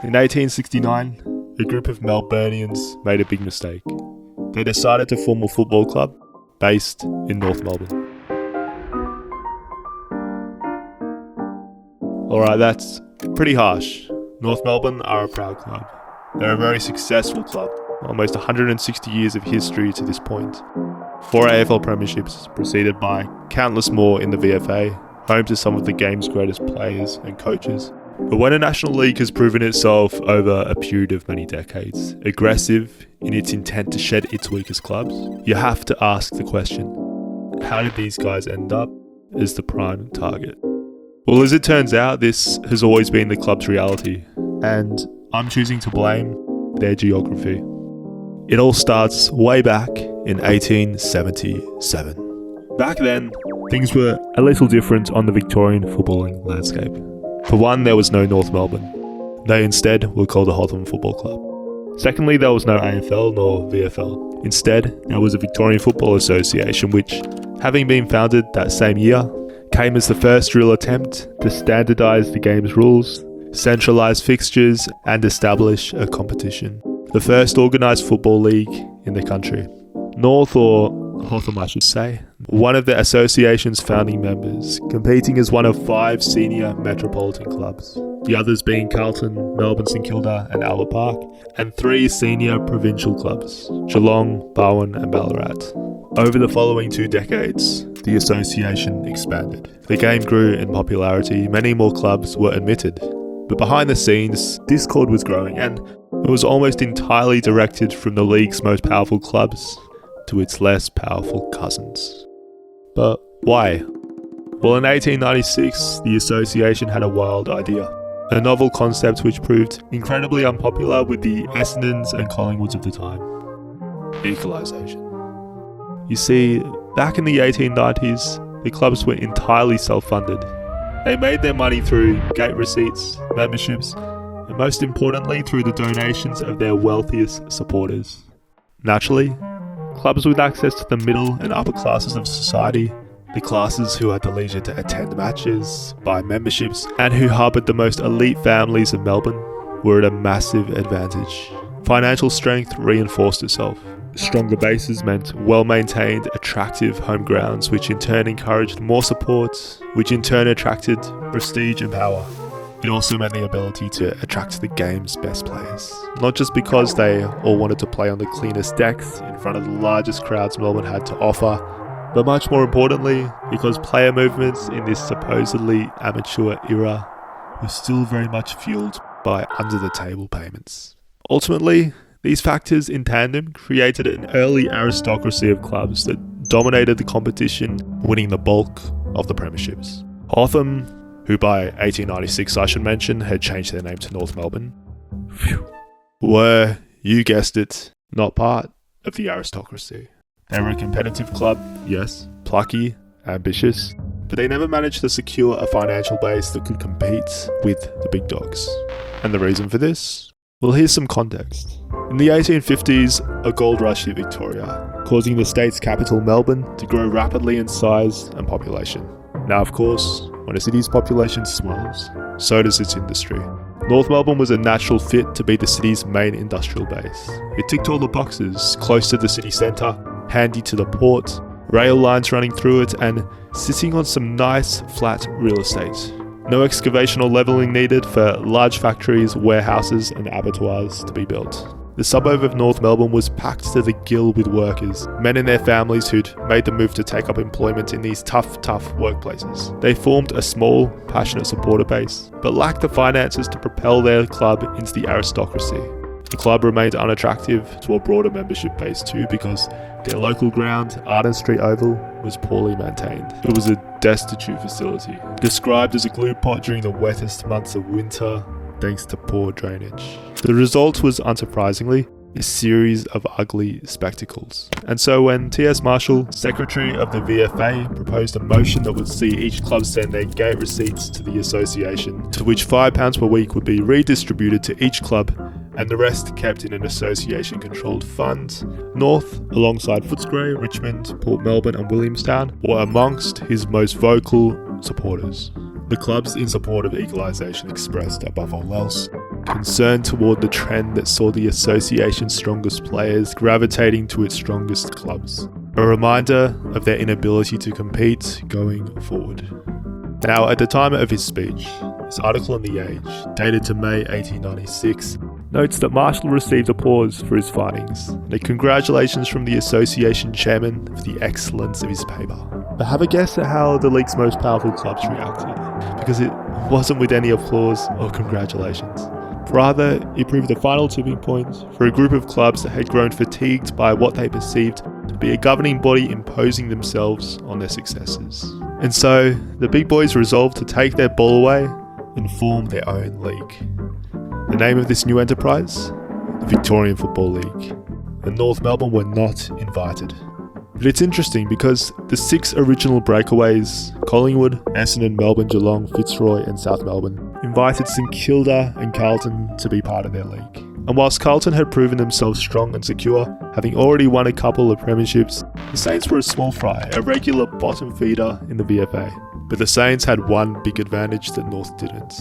In 1869, a group of Melburnians made a big mistake. They decided to form a football club based in North Melbourne. Alright, that's pretty harsh. North Melbourne are a proud club. They're a very successful club, almost 160 years of history to this point. 4 AFL premierships, preceded by countless more in the VFA, home to some of the game's greatest players and coaches. But when a national league has proven itself over a period of many decades, aggressive in its intent to shed its weakest clubs, you have to ask the question, how did these guys end up as the prime target? Well, as it turns out, this has always been the club's reality, and I'm choosing to blame their geography. It all starts way back in 1877. Back then, things were a little different on the Victorian footballing landscape. For one, there was no North Melbourne. They instead were called the Hawthorn Football Club. Secondly, there was no AFL nor VFL. Instead, there was a Victorian Football Association which, having been founded that same year, came as the first real attempt to standardise the game's rules, centralise fixtures and establish a competition. The first organised football league in the country. North, or Hawthorn I should say, one of the association's founding members, competing as one of 5 senior metropolitan clubs, the others being Carlton, Melbourne, St Kilda and Albert Park, and 3 senior provincial clubs, Geelong, Barwon and Ballarat. Over the following 2 decades, the association expanded. The game grew in popularity, many more clubs were admitted, but behind the scenes, discord was growing and it was almost entirely directed from the league's most powerful clubs to its less powerful cousins. But why? Well, in 1896, the association had a wild idea. A novel concept which proved incredibly unpopular with the Essendons and Collingwoods of the time. Equalisation. You see, back in the 1890s, the clubs were entirely self-funded. They made their money through gate receipts, memberships, and most importantly through the donations of their wealthiest supporters. Naturally, clubs with access to the middle and upper classes of society, the classes who had the leisure to attend matches, buy memberships, and who harboured the most elite families of Melbourne, were at a massive advantage. Financial strength reinforced itself. Stronger bases meant well-maintained, attractive home grounds, which in turn encouraged more support, which in turn attracted prestige and power. It also meant the ability to attract the game's best players. Not just because they all wanted to play on the cleanest decks in front of the largest crowds Melbourne had to offer, but much more importantly, because player movements in this supposedly amateur era were still very much fueled by under-the-table payments. Ultimately, these factors in tandem created an early aristocracy of clubs that dominated the competition, winning the bulk of the premierships. Hawthorn, who by 1896 I should mention had changed their name to North Melbourne, were, you guessed it, not part of the aristocracy. They were a competitive club, yes, plucky, ambitious, but they never managed to secure a financial base that could compete with the big dogs. And the reason for this? Well, here's some context. In the 1850s, a gold rush hit Victoria, causing the state's capital Melbourne to grow rapidly in size and population. Now, of course, when a city's population swells, so does its industry. North Melbourne was a natural fit to be the city's main industrial base. It ticked all the boxes, close to the city centre, handy to the port, rail lines running through it, and sitting on some nice, flat real estate. No excavation or levelling needed for large factories, warehouses and abattoirs to be built. The suburb of North Melbourne was packed to the gill with workers, men and their families who'd made the move to take up employment in these tough workplaces. They formed a small, passionate supporter base, but lacked the finances to propel their club into the aristocracy. The club remained unattractive to a broader membership base too because their local ground, Arden Street Oval, was poorly maintained. It was a destitute facility, described as a glue pot during the wettest months of winter, thanks to poor drainage. The result was, unsurprisingly, a series of ugly spectacles. And so when T.S. Marshall, Secretary of the VFA, proposed a motion that would see each club send their gate receipts to the association, to which £5 per week would be redistributed to each club and the rest kept in an association-controlled fund, North, alongside Footscray, Richmond, Port Melbourne and Williamstown, were amongst his most vocal supporters. The clubs in support of equalisation expressed, above all else, concerned toward the trend that saw the association's strongest players gravitating to its strongest clubs. A reminder of their inability to compete going forward. Now, at the time of his speech, this article in The Age, dated to May 1896, notes that Marshall received applause for his findings, and a congratulations from the association chairman for the excellence of his paper. But have a guess at how the league's most powerful clubs reacted, because it wasn't with any applause or congratulations. Rather, it proved the final tipping point for a group of clubs that had grown fatigued by what they perceived to be a governing body imposing themselves on their successors. And so, the big boys resolved to take their ball away and form their own league. The name of this new enterprise? The Victorian Football League. And North Melbourne were not invited. But it's interesting because the 6 original breakaways, Collingwood, Essendon, Melbourne, Geelong, Fitzroy and South Melbourne, invited St Kilda and Carlton to be part of their league. And whilst Carlton had proven themselves strong and secure, having already won a couple of premierships, the Saints were a small fry, a regular bottom feeder in the VFA. But the Saints had one big advantage that North didn't.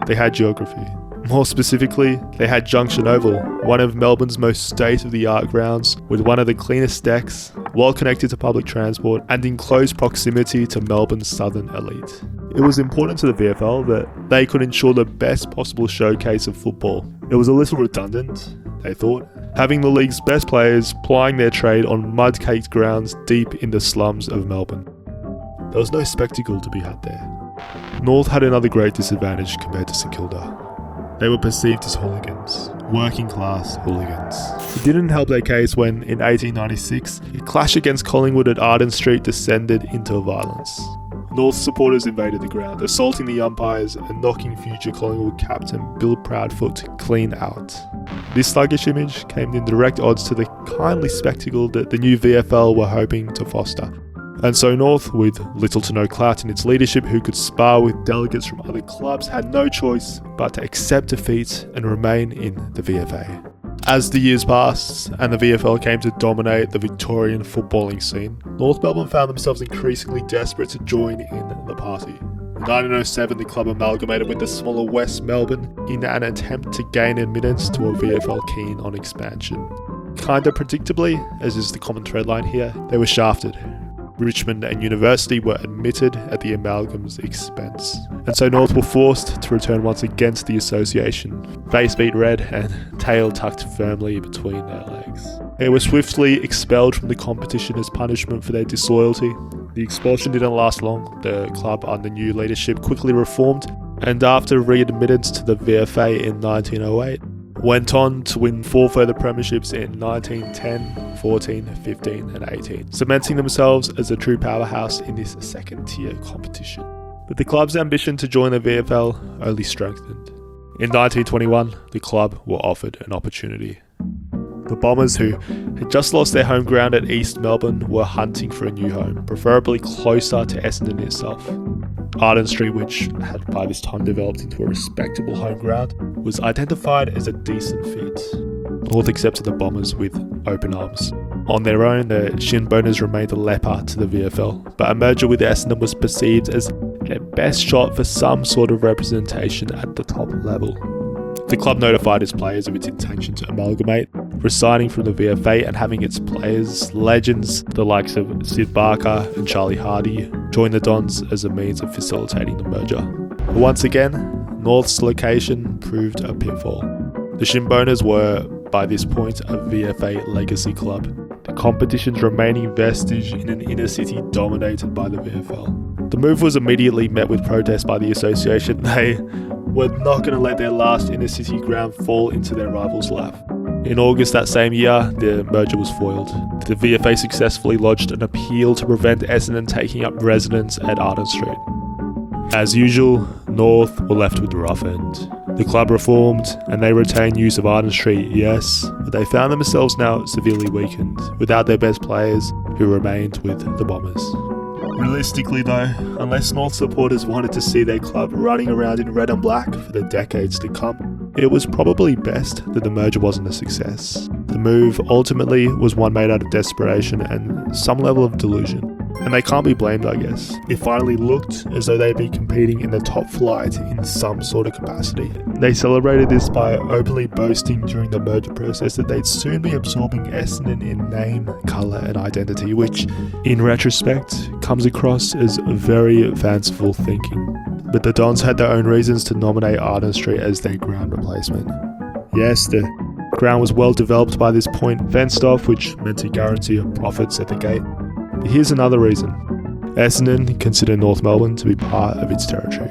They had geography. More specifically, they had Junction Oval, one of Melbourne's most state-of-the-art grounds, with one of the cleanest decks, well connected to public transport, and in close proximity to Melbourne's southern elite. It was important to the VFL that they could ensure the best possible showcase of football. It was a little redundant, they thought, having the league's best players plying their trade on mud-caked grounds deep in the slums of Melbourne. There was no spectacle to be had there. North had another great disadvantage compared to St Kilda. They were perceived as hooligans, working-class hooligans. It didn't help their case when, in 1896, a clash against Collingwood at Arden Street descended into violence. North supporters invaded the ground, assaulting the umpires and knocking future Collingwood captain Bill Proudfoot clean out. This sluggish image came in direct odds to the kindly spectacle that the new VFL were hoping to foster. And so North, with little to no clout in its leadership who could spar with delegates from other clubs, had no choice but to accept defeat and remain in the VFA. As the years passed and the VFL came to dominate the Victorian footballing scene, North Melbourne found themselves increasingly desperate to join in the party. In 1907, the club amalgamated with the smaller West Melbourne in an attempt to gain admittance to a VFL keen on expansion. Kinda predictably, as is the common thread line here, they were shafted. Richmond and University were admitted at the amalgam's expense. And so North were forced to return once again to the association, face beat red and tail tucked firmly between their legs. They were swiftly expelled from the competition as punishment for their disloyalty. The expulsion didn't last long. The club under new leadership quickly reformed, and after readmittance to the VFA in 1908, went on to win 4 further premierships in 1910, 14, 15 and 18, cementing themselves as a true powerhouse in this second-tier competition. But the club's ambition to join the VFL only strengthened. In 1921, the club were offered an opportunity. The Bombers, who had just lost their home ground at East Melbourne, were hunting for a new home, preferably closer to Essendon itself. Arden Street, which had by this time developed into a respectable home ground, was identified as a decent fit. North accepted the Bombers with open arms. On their own, the Shinboners remained a leper to the VFL, but a merger with Essendon was perceived as their best shot for some sort of representation at the top level. The club notified its players of its intention to amalgamate, resigning from the VFA and having its players, legends, the likes of Sid Barker and Charlie Hardy, join the Dons as a means of facilitating the merger. But once again, North's location proved a pitfall. The Shinboners were, by this point, a VFA legacy club, the competition's remaining vestige in an inner city dominated by the VFL. The move was immediately met with protest by the association. They were not going to let their last inner city ground fall into their rival's lap. In August that same year, the merger was foiled. The VFA successfully lodged an appeal to prevent Essendon taking up residence at Arden Street. As usual, North were left with the rough end. The club reformed, and they retained use of Arden Street, yes, but they found themselves now severely weakened, without their best players, who remained with the Bombers. Realistically though, unless North supporters wanted to see their club running around in red and black for the decades to come, it was probably best that the merger wasn't a success. The move ultimately was one made out of desperation and some level of delusion. And they can't be blamed, I guess. It finally looked as though they'd be competing in the top flight in some sort of capacity. They celebrated this by openly boasting during the merger process that they'd soon be absorbing Essendon in name, colour and identity, which, in retrospect, comes across as very fanciful thinking. But the Dons had their own reasons to nominate Artistry as their ground replacement. Yes, the ground was well developed by this point, fenced off, which meant a guarantee of profits at the gate. But here's another reason. Essendon considered North Melbourne to be part of its territory.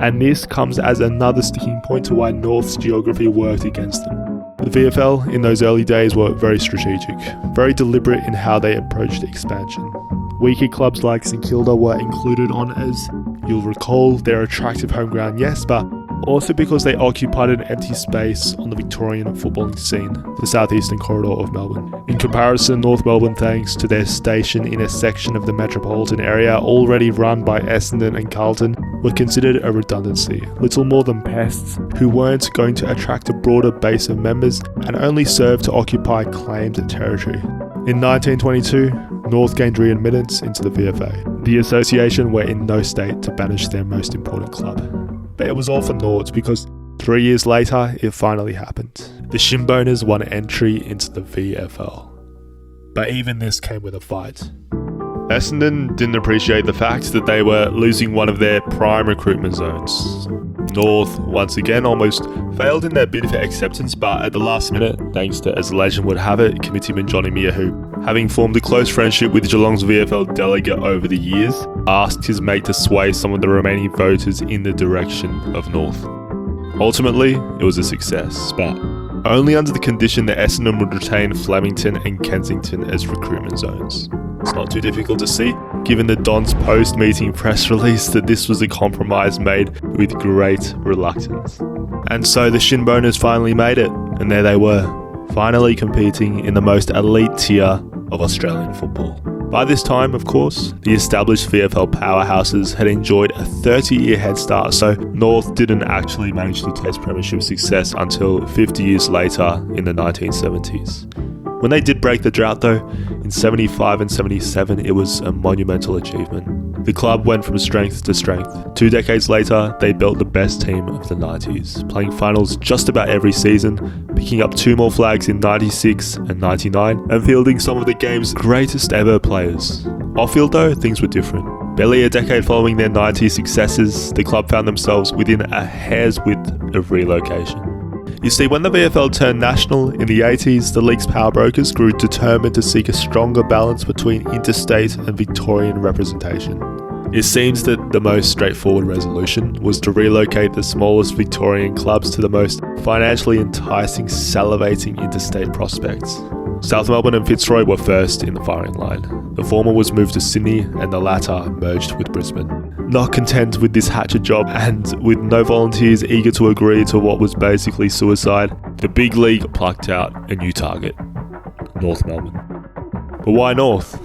And this comes as another sticking point to why North's geography worked against them. The VFL in those early days were very strategic, very deliberate in how they approached expansion. Weaker clubs like St Kilda were included on as, you'll recall, their attractive home ground, yes, but also because they occupied an empty space on the Victorian footballing scene, the southeastern corridor of Melbourne. In comparison, North Melbourne, thanks to their station in a section of the metropolitan area already run by Essendon and Carlton, were considered a redundancy, little more than pests who weren't going to attract a broader base of members and only served to occupy claimed territory. In 1922, North gained readmittance into the VFA. The association were in no state to banish their most important club. But it was all for naught because 3 years later, it finally happened. The Shinboners won entry into the VFL. But even this came with a fight. Essendon didn't appreciate the fact that they were losing one of their prime recruitment zones. North, once again, almost failed in their bid for acceptance, but at the last minute, thanks to, as legend would have it, committeeman Johnny Mear, who, having formed a close friendship with Geelong's VFL delegate over the years, asked his mate to sway some of the remaining voters in the direction of North. Ultimately, it was a success, but only under the condition that Essendon would retain Flemington and Kensington as recruitment zones. It's not too difficult to see, given the Dons' post-meeting press release, that this was a compromise made with great reluctance. And so the Shinboners finally made it, and there they were, finally competing in the most elite tier of Australian football. By this time, of course, the established VFL powerhouses had enjoyed a 30-year head start, so North didn't actually manage to taste premiership success until 50 years later in the 1970s. When they did break the drought though, in 75 and 77, it was a monumental achievement. The club went from strength to strength. 2 decades later, they built the best team of the 90s, playing finals just about every season, picking up 2 more flags in 96 and 99, and fielding some of the game's greatest ever players. Off-field though, things were different. Barely a decade following their 90s successes, the club found themselves within a hair's width of relocation. You see, when the VFL turned national in the 80s, the league's power brokers grew determined to seek a stronger balance between interstate and Victorian representation. It seems that the most straightforward resolution was to relocate the smallest Victorian clubs to the most financially enticing, salivating interstate prospects. South Melbourne and Fitzroy were first in the firing line. The former was moved to Sydney and the latter merged with Brisbane. Not content with this hatchet job and with no volunteers eager to agree to what was basically suicide, the big league plucked out a new target, North Melbourne. But why North?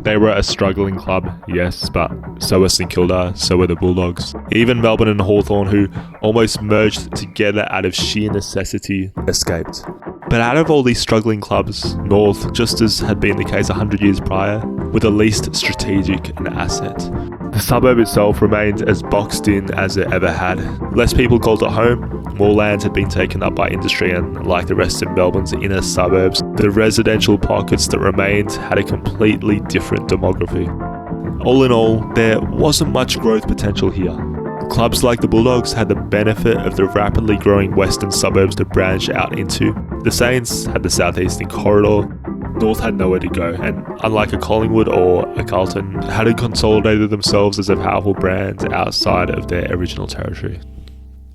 They were a struggling club, yes, but so were St Kilda, so were the Bulldogs. Even Melbourne and Hawthorn, who almost merged together out of sheer necessity, escaped. But out of all these struggling clubs, North, just as had been the case 100 years prior, were the least strategic an asset. The suburb itself remained as boxed in as it ever had. Less people called it home, more land had been taken up by industry, and like the rest of Melbourne's inner suburbs, the residential pockets that remained had a completely different demography. All in all, there wasn't much growth potential here. Clubs like the Bulldogs had the benefit of the rapidly growing western suburbs to branch out into. The Saints had the southeastern corridor. North had nowhere to go, and unlike a Collingwood or a Carlton, hadn't consolidated themselves as a powerful brand outside of their original territory.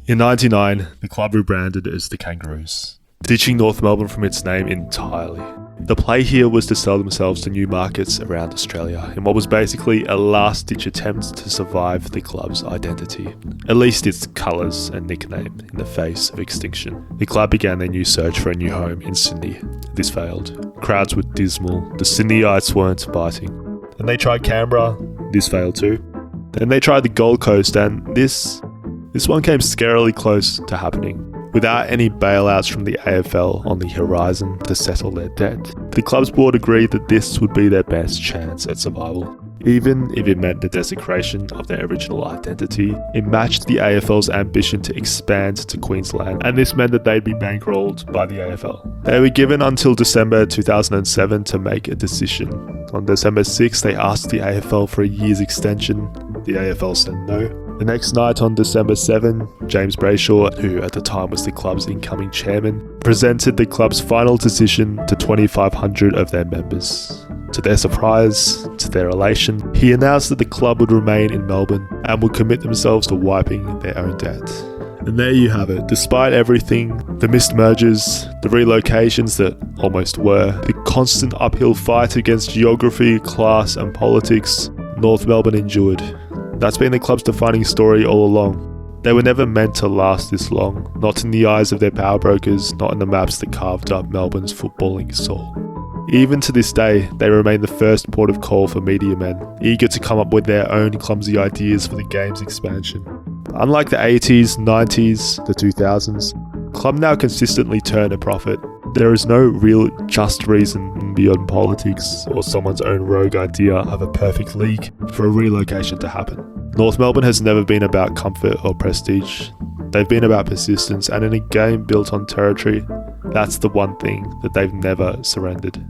In 1999, the club rebranded as the Kangaroos, ditching North Melbourne from its name entirely. The play here was to sell themselves to new markets around Australia in what was basically a last-ditch attempt to survive the club's identity, at least its colours and nickname, in the face of extinction. The club began their new search for a new home in Sydney. This failed. Crowds were dismal, the Sydneyites weren't biting. Then they tried Canberra, this failed too. Then they tried the Gold Coast, and this one came scarily close to happening. Without any bailouts from the AFL on the horizon to settle their debt, the club's board agreed that this would be their best chance at survival. Even if it meant the desecration of their original identity, it matched the AFL's ambition to expand to Queensland, and this meant that they'd be bankrolled by the AFL. They were given until December 2007 to make a decision. On December 6th, they asked the AFL for a year's extension. The AFL said no. The next night, on December 7, James Brayshaw, who at the time was the club's incoming chairman, presented the club's final decision to 2,500 of their members. To their surprise, to their elation, he announced that the club would remain in Melbourne and would commit themselves to wiping their own debt. And there you have it. Despite everything, the missed mergers, the relocations that almost were, the constant uphill fight against geography, class and politics, North Melbourne endured. That's been the club's defining story all along. They were never meant to last this long, not in the eyes of their power brokers, not in the maps that carved up Melbourne's footballing soul. Even to this day, they remain the first port of call for media men, eager to come up with their own clumsy ideas for the game's expansion. Unlike the 80s, 90s, the 2000s, club now consistently turn a profit. There is no real just reason beyond politics or someone's own rogue idea of a perfect league for a relocation to happen. North Melbourne has never been about comfort or prestige. They've been about persistence, and in a game built on territory, that's the one thing that they've never surrendered.